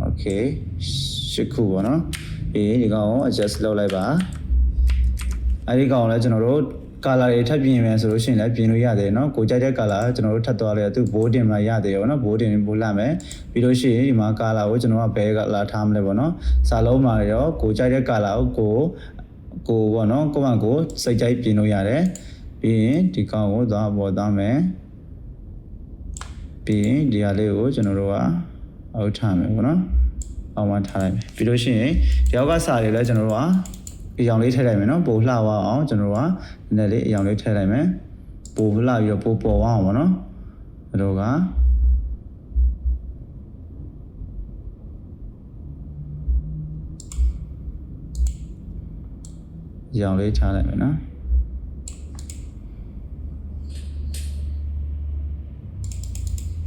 okay ရှစ်ခုပေါ့နော်ပြီးဒီကောင်ကို adjust လုပ်လိုက်ပါအဲ့ဒီကောင်လည်းကျွန်တော်တို့color တွေထပ်ပြင်မယ်ဆိုလို့ရှိရင်လည်းပြင်လို့ရတယ်เนาะကိုကြိုက်တဲ့ color ကျွန်တော်တို့ထပ်သွားလဲသူ bolding မှာရတယ်ရောเนาะ bolding ပို့လာမယ်ပြီးလို့ရှိရင်ဒီမှာ color ကိုကျွန်တော်ကဘယ် color ထားမလဲပေါ့เนาะစာလုံးမှာရောကိုကြိုက်တဲ့ color ကိုပေါ့เนาะကိုယ့်ဘာကိုစိတ်ကြိုက်ပြင်လို့ရတယ်ပြီးရင်ဒီကောင်ကိုသွားပေါ်သွားမယ်ပြီးရင်ဒီဟာလေးကိုကျွန်တော်တို့ကအောက်ထားမယ်ပေါ့เนาะအောက်မှာထားလိုက်မယ်ပြီးလို့ရှိရင်ဒီအောက်ကစာတွေလည်းကျွန်တော်တို့ကအရောင်လေးထည့်လိုက်မယ်နော်ပိုလှသွားအောင်ကျွန်တော်တို့ကနည်းနည်းလေးအရောင်လေးထည့်လိုက်မယ်ပိုလှပြီးတော့ပိုပေါ်သွားအောင်ပေါ့နော်အဲ့တော့ကအရောင်လေးထားလိုက်မယ်နော်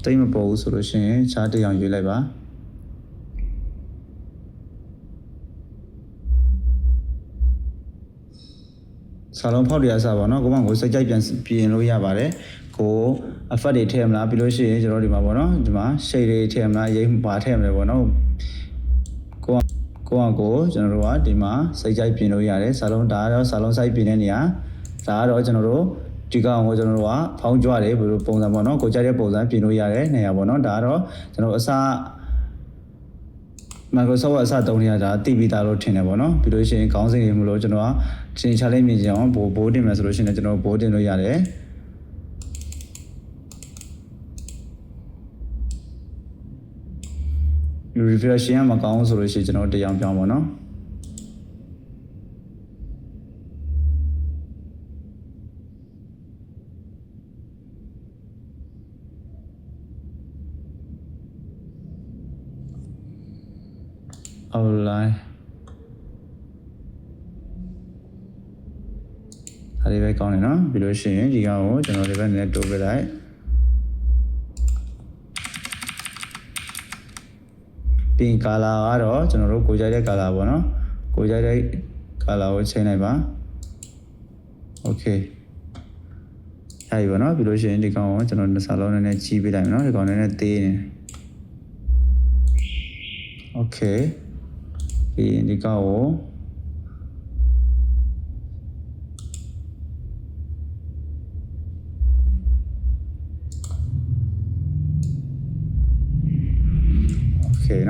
တိတ်မပေါ်ဘူးဆိုလို့ရှိရင်ခြားတစ်ရောင်ရွေးလိုက်ပါစာလုံးဖောက်တရားစားပါเนาะကိုမကိုစိတ်ကြိုက်ပြန်ပြင်လို့ရပါတယ်ကို effect တွေထည့်မလားပြီးလို့ရှိရင်ကျွန်တော်ဒီမှာပေါ့เนาะဒီမှာ shade တွေထည့်မလားရိပ်ပါထည့်မလဲပေါ့เนาะကိုကျွန်တော်တို့ကဒီမှာစိတ်ကြိုက်ပြင်လို့ရတယ်စာလုံးဒါကတော့စာလုံး size ပြင်တဲ့နေရာဒါကတော့ကျွန်တော်တို့ဒီကောင်ကိုကျွန်တော်တို့ကဖောင်းကြွတယ်ဘယ်လိုပုံစံပေါ့เนาะကိုကြိုက်တဲ့ပုံစံပြင်လို့ရတယ်နေရာပေါ့เนาะဒါကတော့ကျွန်တော်အစားMicrosoft အစတုံးနေရတာတိပြီးသားလို့ထင်တယ်ပေါ့နော်ပြီးလို့ရှိရင်ခေါင်းစဉ်တွေမလို့ကျွန်တော်ကတင်ချလိုက်မြင်ကြအောင်ဘိုးတင်မယ်ဆိုလို့ရှိရင်ကျွန်တော်ဘိုးတင်လို့ရတယ်refresh ရမှာကောင်းဆိုလို့ရှိရင်ကျွန်တော်တရားပြောင်းပါနော်outline လေးပဲကောင်းတယ်နော်ပြီးလို့ရှိရင်ဒီကောင်ကိုကျွန်တော်ဒီဘက်နဲ့တိုးပြလိုက်ပြင်ကာလာကတော့ကျွန်တော်တို့ကိုကြိုက်တဲ့ကာလာပေါ့နော်ကိုကြိုက်တဲ့ကာလာကိုချိန်လိုက်ပါโอเคအဲ့ဒီပေါ့နော်ပြီးလို့ရှိရင်ဒီကောင်ကိုကျွန်တော်နှစ်ဆလုံးနဲ့ကြီးပေးလိုက်မယ်နော်ဒီကောင်နဲ့သေးနေโอเคပြီးရင်ဒီကောင်ကို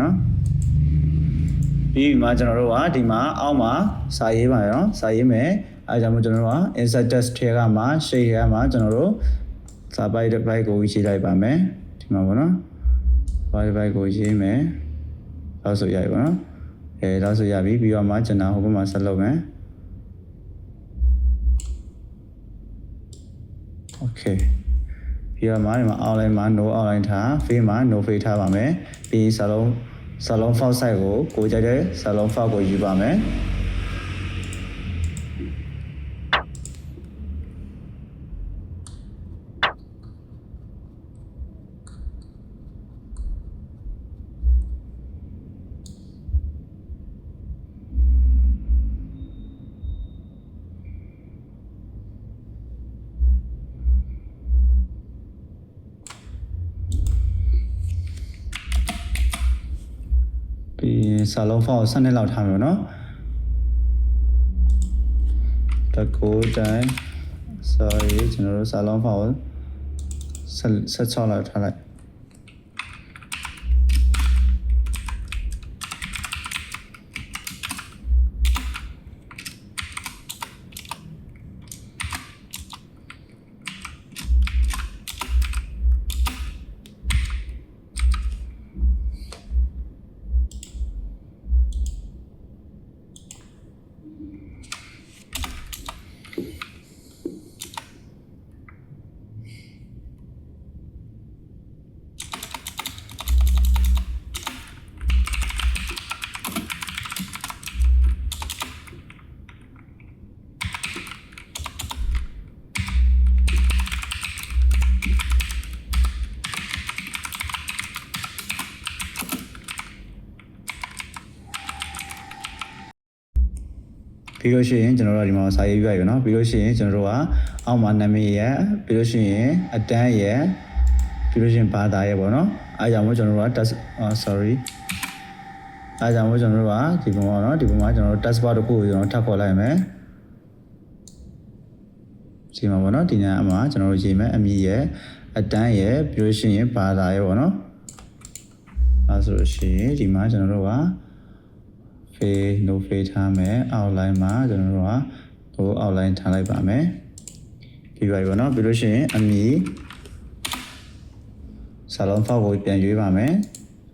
နော်ပြီးမှကျွန်တော်တို့ကဒီမှာအောက်မှာစာရေးပါရအောင်စာရေးမယ်အဲဒါကြောင့်မို့ကျွန်တော်တို့က insert text ထဲကမှ shade ထဲမှာကျွန်တော်တို့စာပိုက်တစ်ပိုက်ကိုရေးလိုက်ပါမယ်ဒီမှာပေါ့နော်ဘာတစ်ပိုက်ကိုရေးမယ်လောက်ဆိုရပြီပေါ့နော်လောက်ဆိုရပြီပြီးတော့မှကျွန်တော်ဟိုဘက်မှာဆက်လုပ်မယ် okay ပြီးတော့မှဒီမှာ outline မှာ no outline ထား face မှာ no face ထားပါမယ်ပြီးစာလုံး font size ကိုကြိုက်တဲ့စာလုံး font ကိုယူပါမယ်ပြီးစာလုံး font ကို12လောက်ထားမယ်နော်တကူတိုင်း sorry ကျွန်တော်တို့စာလုံး font ကို16လောက်ထားလိုက်ပြီးလို့ရှိရင်ကျွန်တော်တို့ဒီမှာစာရေးပြရပြီเนาะပြီးလို့ရှိရင်ကျွန်တော်တို့ကအောက်မှာနာမည်ရပြီးလို့ရှိရင်အတန်းရပြီးလို့ရှိရင်ဘာသာရပေါ့เนาะအားကြောင့်မို့ကျွန်တော်တို့က sorry အားကြောင့်မို့ကျွန်တော်တို့ကဒီပုံမှာเนาะဒီပုံမှာကျွန်တော်တို့ task bar တစ်ခုကိုကျွန်တော်ထပ်ခေါ်လိုက်မယ်ဒီမှာပေါ့เนาะဒီညအမှာကျွန်တော်တို့ရေးမယ်အမည်ရအတန်းရပြီးလို့ရှိရင်ဘာသာရပေါ့เนาะအဲဆိုလို့ရှိရင်ဒီမှာကျွန်တော်တို့ကno face ထားမယ် outline မှာကျွန်တော်တို့ကဟို outline ထားလိုက်ပါမယ်ပြီးပါပြီပေါ့နော်ပြီးလို့ရှိရင်အမည်စာလုံး font ကိုပြန်ရွေးပါမယ်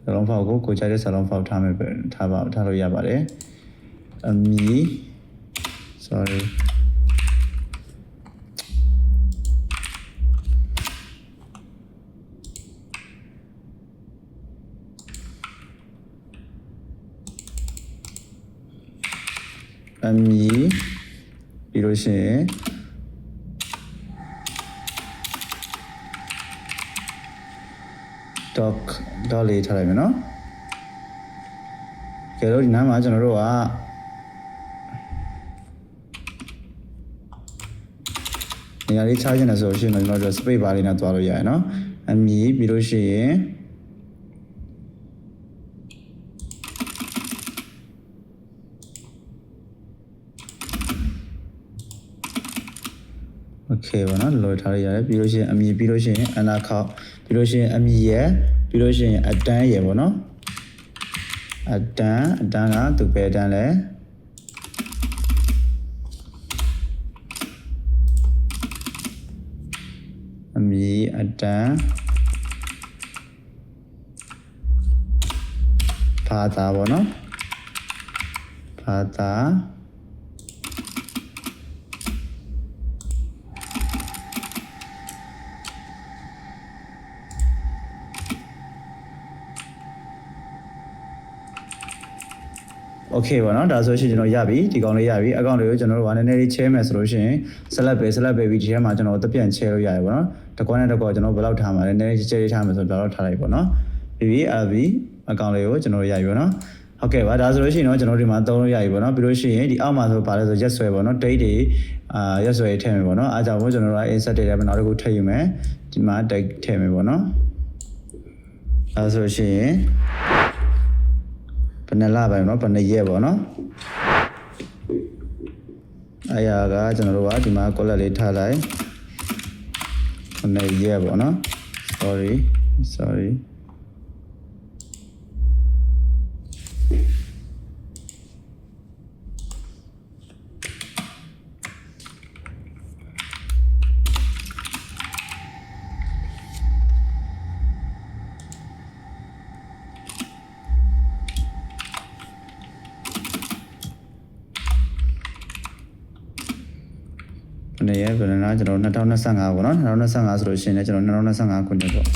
စာလုံး font ကိုကြိုက်တဲ့စာလုံး font ထားမယ်ထားလို့ရပါတယ်အမည် sorryအမည်ပြီးလို့ရှိရင်doc လေးထားလိုက်မယ်နော်ကြည့်လို့ဒီနားမှာကျွန်တော်တို့ကနေရာလေးချခြင်းနဲ့ဆိုလို့ရှိရင်ကျွန်တော်တို့ space bar လေးနဲ့တွားလို့ရတယ်နော်အမည်ပြီးလို့ရှိရင်โอเคပါနော်လော်ထားရရတယ်ပြီးလို့ရှိရင်အမည်ပြီးလို့ရှိရင်အနာခောက်ပြီးလို့ရှိရင်အမည်ရပြီးလို့ရှိရင်အတန်းရပေါ့နော်အတန်းကသူပဲအတန်းလဲအမည်အတန်းဘာသာပေါ့နော်ဘာသာ โอเคပေါ့နော်ဒါဆိုရှင်ကျွန်တော်ရပြီဒီကောင်လေးရပြီအကောင့်လေးကိုကျွန်တော်တို့ကနည်းနည်းလေးချဲမယ်ဆိုလို့ရှိရင် select ပဲပြီးဒီထဲမှာကျွန်တော်တို့တပြန်ချဲလို့ရတယ်ပေါ့နော်တကွာနဲ့တကွာကျွန်တော်ဘယ်လောက်ထားမှာလဲနည်းနည်းချဲလေးထားမယ်ဆိုတော့တော့ထားလိုက်ပေါ့နော်ပြီးအကောင့်လေးကိုကျွန်တော်တို့ရပြီပေါ့နော်ဟုတ်ကဲ့ပါဒါဆိုလို့ရှိရင်တော့ကျွန်တော်ဒီမှာသုံးလို့ရပြီပေါ့နော်ပြီးလို့ရှိရင်ဒီအောက်မှာဆိုပါလဲဆိုရက်ဆွဲပေါ့နော် date တွေရက်ဆွဲထည့်မယ်ပေါ့နော်အားကြောင့်မို့ကျွန်တော်တို့က insert တွေလည်းနောက်တစ်ခုထည့်ယူမယ်ဒီမှာ date ထည့်မယ်ပေါ့နော်ဒါဆိုလို့ရှိရင်ဘယ်နှလပိုင်းเนาะဘယ်နှရက်ပေါ့เนาะအရာကကျွန်တော်တို့ကဒီမှာ color လေးထားလိုက်ဘယ်နှရက်ပေါ့เนาะ sorry နေရဘယ်နာကျွန်တော်2025ပေါ့နော်2025ဆိုလို့ရှိရင်လည်းကျွန်တော်2025ခုနှစ်ပေါ့ပြ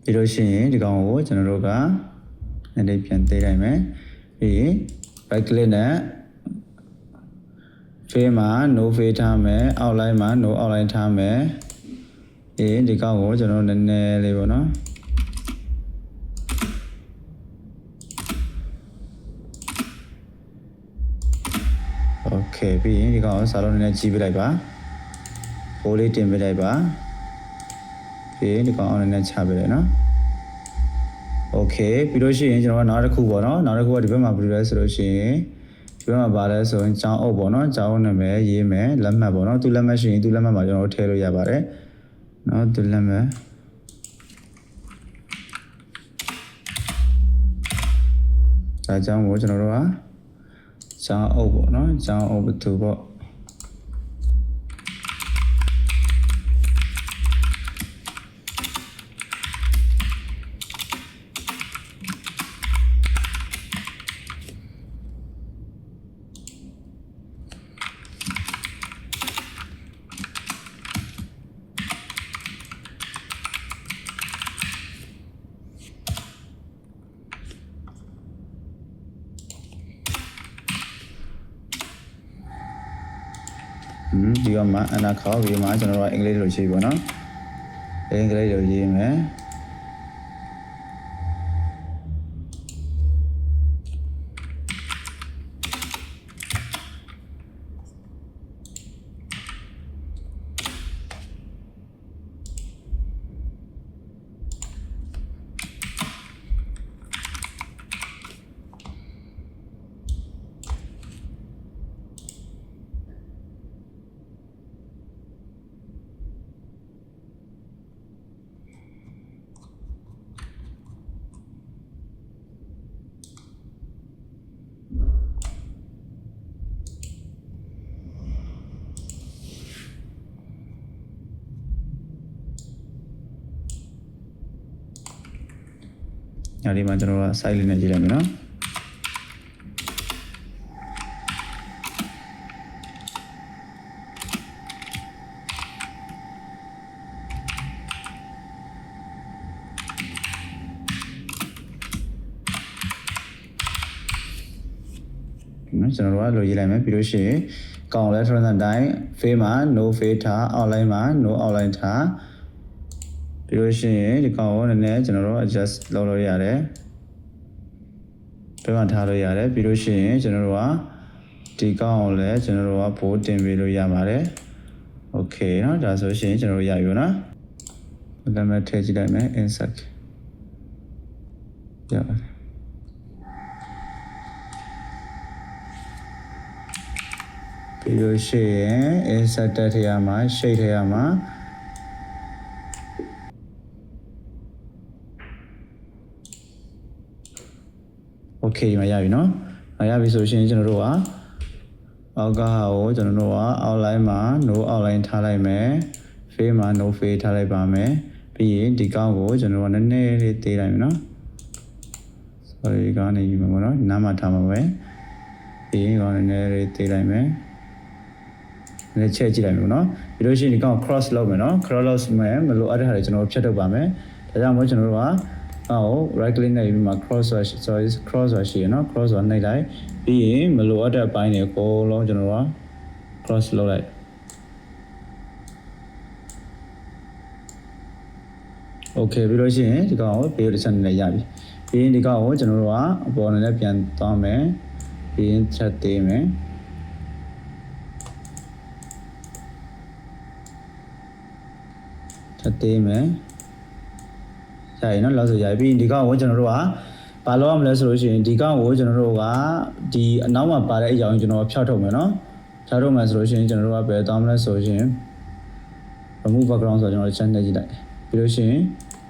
ီးလို့ရှိရင်ဒီကောင်ကိုကျွန်တော်တို့ကနည်းနည်းပြန်သေးလိုက်မယ်ပြီး right click နဲ့ face မှာ no face ထားမယ် outline မှာ no outline ထားမယ်ဒီကောင်ကိုကျွန်တော်နည်းနည်းလေးပေါ့နော်โอเคပြီးရင်ဒီကောင်ကိုစာလုံးနည်းနည်းကြီးပြလိုက်ပါပိုးလေးတင်ပြလိုက်ပါပြီးရင်ဒီကောင်အောင်နည်းနည်းချပြလိုက်နော်โอเคပြီးလို့ရှိရင်ကျွန်တော်ကနောက်တစ်ခုပေါ့နော်နောက်တစ်ခုကဒီဘက်မှာဘယ်လိုလဲဆိုလို့ရှိရင်ဒီဘက်မှာပါလဲဆိုရင်ကျောင်းအုပ်ပေါ့နော်ကျောင်းနာမည်ရေးမယ်လက်မှတ်ပေါ့နော်သူလက်မှတ်ရှိရင်သူလက်မှတ်မှာကျွန်တော်တို့ထည့်လို့ရပါတယ်နော်သူလက်မှတ်ဒါကြောင့်ကိုကျွန်တော်တို့ကကျောင်းအုပ်ပေါ့နော်ကျောင်းအုပ်ဘယ်သူပေါ့ဒီမှာအနာခေါ်ပြီးမှကျွန်တော်တို့အင်္ဂလိပ်လိုရေးပေါ့နော်အင်္ဂလိပ်လိုရေးမယ်ညဒီမှာကျွန်တော်တို့ site လေးနဲ့ကြည့်လိုက်မယ်နော်ကျွန်တော်တို့ကလိုရေးလိုက်မယ်ပြီးလို့ရှိရင်ကောင်လဲထုံးစံတိုင်း face မှာ no face ထား outline မှာ no outline ထားပြီးလို့ရှိရင်ဒီကောင်ကိုနည်းနည်းကျွန်တော်တို့ adjust လုပ်လို့ရတယ်ပြန်မှထားလို့ရတယ်ပြီးလို့ရှိရင်ကျွန်တော်တို့ကဒီကောင်ကိုလည်းကျွန်တော်တို့ကဘိုးတင်ပေးလို့ရပါတယ်โอเคเนาะဒါဆိုရှင်ကျွန်တော်တို့ရပြီပေါ့နော်လက်မှတ်ထည့်ကြည့်လိုက်မယ် insert ရပါတယ်ပြီးလို့ရှိရင် insert ထည့်ရမှာ shade ထည့်ရမှာโอเคမှာရပြီเนาะရပြီဆိုရှင်ကျွန်တော်တို့ကအောက်ကဟာကိုကျွန်တော်တို့က outline မှာ no outline ထားလိုက်မယ် face မှာ no face ထားလိုက်ပါမယ်ပြီးရင်ဒီကောင်းကိုကျွန်တော်တို့ကနည်းနည်းလေးသေးလိုက်မယ်เนาะ sorry ကနေယူမယ်ပေါ့နော်နားမှာထားမှာပဲပြီးရင်ကောင်းနေနေသေးလိုက်မယ်လည်းချက်ကြည့်လိုက်မယ်နော်ပြီးလို့ရှိရင်ဒီကောင် cross လုပ်မယ်နော် cross လုပ်မယ်မလို့အဲ့ဒါတွေကျွန်တော်ဖြတ်ထုတ်ပါမယ်ဒါကြောင့်မို့ကျွန်တော်တို့ကright click နဲ့ပြီးမှ cross ရှိရနော် cross နှိပ်လိုက်ပြီးရင်မလို့အတဲ့အပိုင်းတွေအကုန်လုံးကျွန်တော်တို့က cross လုပ်လိုက်โอเคပြီးလို့ရှိရင်ဒီကောင်ကို page တစ်ချက်နဲ့ရပြီပြီးရင်ဒီကောင်ကိုကျွန်တော်တို့ကအပေါ်နဲ့ပြန်သွားမယ်ပြီးရင်ချက်သေးမယ်ချက်သေးမယ်ရရင်နော်လောက်ဆိုရပြီပြီးရင်ဒီကောင်ကိုကျွန်တော်တို့ကဘာလုပ်ရမလဲဆိုလို့ရှိရင်ဒီကောင်ကိုကျွန်တော်တို့ကဒီအနောက်မှာပါတဲ့အကြောင်းကျွန်တော်ဖြောက်ထုတ်မယ်နော်ဖြောက်ထုတ်မယ်ဆိုလို့ရှိရင်ကျွန်တော်တို့ကဘယ်သွားမလဲဆိုရင် remove background ဆိုတော့ကျွန်တော်ချက်နေကြည့်လိုက်ပြီးလို့ရှိရင်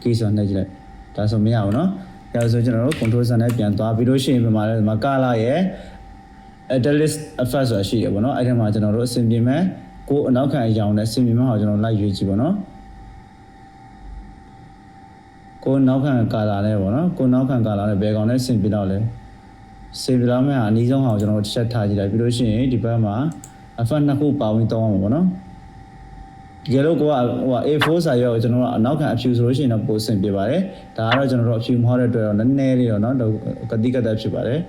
key ဆိုနှိပ်ကြည့်လိုက်ဒါဆိုမရဘူးเนาะဒါဆိုကျွန်တော်တို့ control ဆန်နဲ့ပြန်သွားပြီးလို့ရှိရင်ဒီမှာလည်းဒီမှာ color ရဲ့ edit effect ဆိုတာရှိရပါတော့အဲ့ဒီမှာကျွန်တော်တို့အဆင်ပြေမဲ့ကိုအနောက်ခံအရောင်နဲ့အဆင်ပြေမဲ့ဟာကျွန်တော်လိုက်ရွေးကြည့်ပါတော့ကိုနောက်ခံ color နဲ့ပေါ့နော်ကိုနောက်ခံ color နဲ့ဘယ်ကောင်နဲ့အဆင်ပြေတော့လဲအဆင်ပြေတော့မဲ့ဟာအနည်းဆုံးဟာကိုကျွန်တော်တစ်ချက်ထားကြည့်လိုက်ပြီးလို့ရှိရင်ဒီဘက်မှာ effect နှစ်ခုပါဝင်တောင်းအောင်ပေါ့နော်ဒီလိုကိုကA4 စာရွက်ကိုကျွန်တော်တို့အနောက်ခံအဖြူဆိုလို့ရှိရင်တော့ပိုဆင်ပြပါတယ်ဒါကတော့ကျွန်တော်တို့အဖြူမဟုတ်တဲ့အတွက်တော့နည်းနည်းလေးတော့เนาะကတိကတ်ဖြစ်ပါတယ်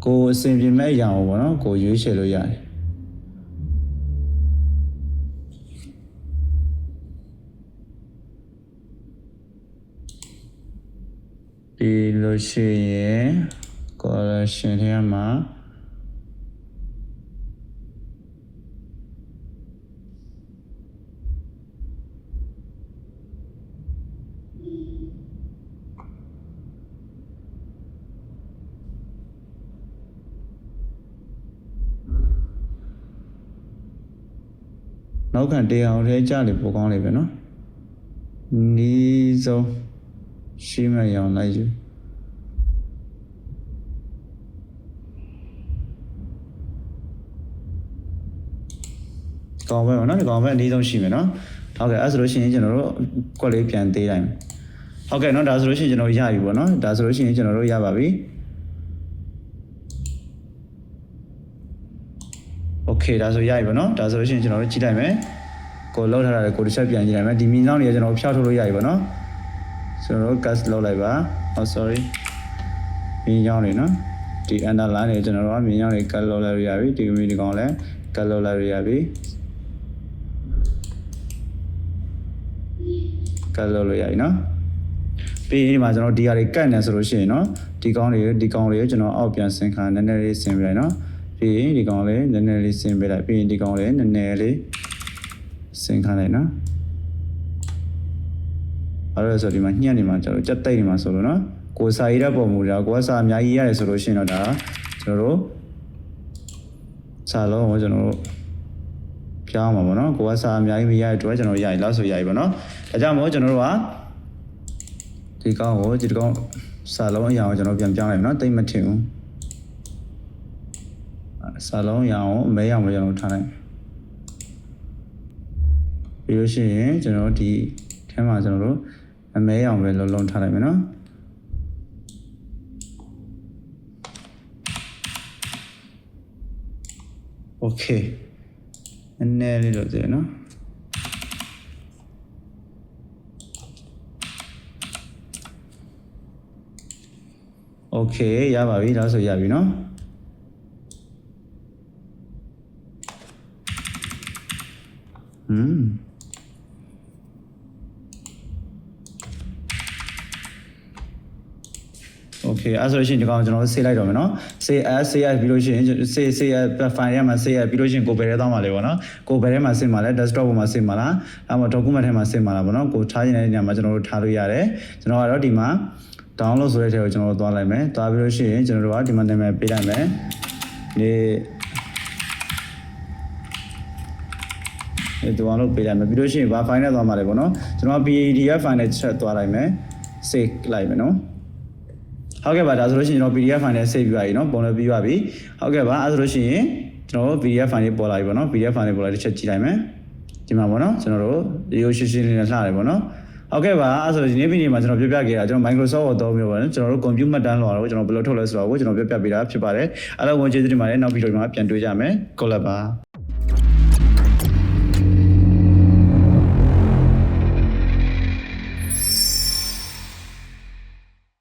ကိုအဆင်ပြေမဲ့အရာပေါ့เนาะကိုရွေးချယ်လို့ရတယ်ပြီးလို့ရှိရင် collection ထဲမှာနောက်ခံတေးအောင်ထဲကြလေပိုကောင်းလေပဲเนาะနီးဆုံးရှိမရအောင်လိုက်ယူကောင်းပဲเนาะဒီကောင်းပဲအနည်းဆုံးရှိမယ်เนาะဟုတ်ကဲ့အဲ့ဆိုလို့ရှိရင်ကျွန်တော်တို့ကွက်လေးပြန်သေးလိုက်ဟုတ်ကဲ့เนาะဒါဆိုလို့ရှိရင်ကျွန်တော်ရပြီပေါ့เนาะဒါဆိုလို့ရှိရင်ကျွန်တော်တို့ရပါပြီโอเคဒါဆိုရပြီပေါ့နော်ဒါဆိုလို့ရှိရင်ကျွန်တော်တို့ကြည့်လိုက်မယ်ကိုလောက်ထားတာကိုတစ်ချက်ပြန်ကြည့်လိုက်မယ်ဒီမြင်ဆောင်တွေကကျွန်တော်ဖြောက်ထုတ်လို့ရပြီပေါ့နော်ကျွန်တော်တို့ cast လုပ်လိုက်ပါ sorry မြင်ဆောင်တွေနော်ဒီ underline တွေကျွန်တော်တို့ကမြင်ဆောင်တွေ cast လုပ်လိုက်ရပြီဒီမီဒီကောင်လည်း cast လုပ်လိုက်ရပြီ cast လုပ်လို့ရပြီနော်ပြီးရင်ဒီမှာကျွန်တော်ဒီဟာတွေကတ်နေဆိုလို့ရှိရင်နော်ဒီကောင်တွေကျွန်တော်အောက်ပြန်ဆင်ခါနည်းနည်းလေးဆင်ပြလိုက်နော်ပြီးရင်ဒီကောင်လေးနည်းနည်းလေးဆင်ပေးလိုက်ပြီးရင်ဒီကောင်လေးနည်းနည်းလေးဆင်ခါလိုက်နော်အဲ့ဒါဆိုဒီမှာညှက်နေမှာကျွန်တော်ကြက်တိတ်နေမှာဆိုလို့နော်ကိုစာရေးတဲ့ပုံမူတာကိုကစာအများကြီးရတယ်ဆိုလို့ရှိရင်တော့ဒါကျွန်တော်တို့စာလုံးကိုကျွန်တော်တို့ပြောင်းမှာပေါ့နော်ကိုကစာအများကြီးမရတဲ့အတွက်ကျွန်တော်ရည်လောက်ဆိုရည်ပေါ့နော်ဒါကြောင့်မို့ကျွန်တော်တို့ကဒီကောင်ကိုဒီကောင်စာလုံးအရာကိုကျွန်တော်ပြန်ပြောင်းလိုက်နော်တိတ်မထင်ဘူးစာလုံးရအောင်အမဲရအောင်ကျွန်တော်ထားလိုက်ပြီးလို့ရှိရင်ကျွန်တော်ဒီထဲမှာကျွန်တော်တို့အမဲရအောင်ပဲလုံးလုံးထားလိုက်မယ်နော်โอเคနည်းနည်းလေးလို့သေးနော်โอเคရပါပြီဒါဆိုရပြီနော်โอเคအဲ့ဆိုရှင်ဒီကောင်ကျွန်တော်ဆေးလိုက်တော့မယ်နော်ဆေးပြီးလို့ရှိရင်ဆေးfile ရမှာဆေးပြီးလို့ရှိရင်ကိုဘယ်ထဲသွားမှာလဲပေါ့နော်ကိုဘယ်ထဲမှာဆင်းမှာလဲ desktop ပေါ်မှာဆင်းမှာလားအဲ့မှာ document ထဲမှာဆင်းမှာလားပေါ့နော်ကိုထားခြင်းတဲ့နေရာမှာကျွန်တော်တို့ထားလို့ရတယ်ကျွန်တော်ကတော့ဒီမှာ download ဆိုတဲ့ထဲကိုကျွန်တော်တို့သွားလိုက်မယ်သွားပြီးလို့ရှိရင်ကျွန်တော်တို့ကဒီမှာနာမည်ပေးလိုက်မယ်ဒီdownload ပေးလိုက်မယ်ပြီးလို့ရှိရင်ဘာ file နဲ့သွားမှာလဲပေါ့နော်ကျွန်တော် PDF file နဲ့ချက်သွားလိုက်မယ် save လိုက်မယ်နော်ဟုတ်ကဲ့ပါဒါဆိုလို့ရှိရင်ကျွန်တော် PDF file နဲ့ save ပြပါပြီเนาะပုံလည်းပြီးပါပြီဟုတ်ကဲ့ပါအဲ့ဆိုလို့ရှိရင်ကျွန်တော် PDF file လေးပေါ်လာပြီပေါ့เนาะ PDF file လေးပေါ်လာတစ်ချက်ကြည့်လိုက်မယ်ဒီမှာပေါ့เนาะကျွန်တော်တို့ရိုးရှင်းရှင်းလေးနဲ့လှတယ်ပေါ့เนาะ ဟုတ်ကဲ့ပါအဲ့ဆိုဒီနေ့ဗီဒီယိုမှာကျွန်တော်ပြပြခဲ့တာကျွန်တော် Microsoft Word သုံးမျိုးပါနော်ကျွန်တော်တို့ computer မှတ်တမ်းလွှာတော့ကျွန်တော်ဘယ်လိုထုတ်လဲဆိုတော့ကျွန်တော်ပြပြပေးတာဖြစ်ပါတယ်အားလုံးကိုကျေးဇူးတင်ပါတယ်နောက်ဗီဒီယိုမှာပြန်တွေ့ကြမယ် Collab ပါ